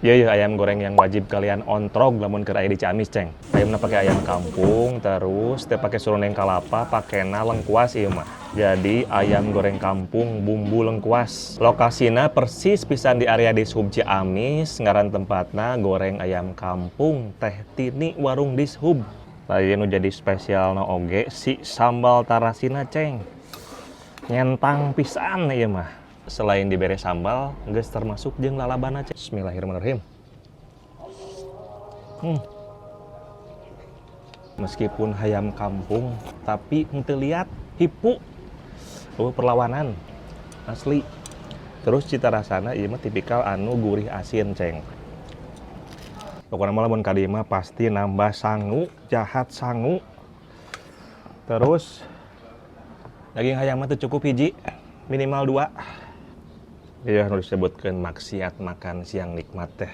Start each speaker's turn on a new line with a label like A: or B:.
A: Ya ayam goreng yang wajib kalian ontrog lamun keur aya di Ciamis, Ceng. Ayamna pakai ayam kampung, terus teu pakai serundeng kalapa, pakena lengkuas ieu mah. Jadi ayam goreng kampung bumbu lengkuas. Lokasina persis pisan di area Dishub Ciamis, ngaran tempatna Goreng Ayam Kampung Teh Tini Warung Dishub. Lain nu jadi spesial na oge si sambal tarasina, Ceng. Nyentang pisan ieu mah. Selain diberi sambal, geus termasuk jeung lalabana, Ceng. Bismillahirrahmanirrahim. Meskipun hayam kampung, tapi henteu liat hipu. Perlawanan asli. Terus cita rasana ieu mah tipikal anu gurih asin, Ceng. Pokokna mah lamun ka dieu mah pasti nambah sangu, jahat sangu. Terus daging hayam mah teu cukup hiji, minimal 2. Iya, harus disebutkan maksiat makan siang nikmat teh.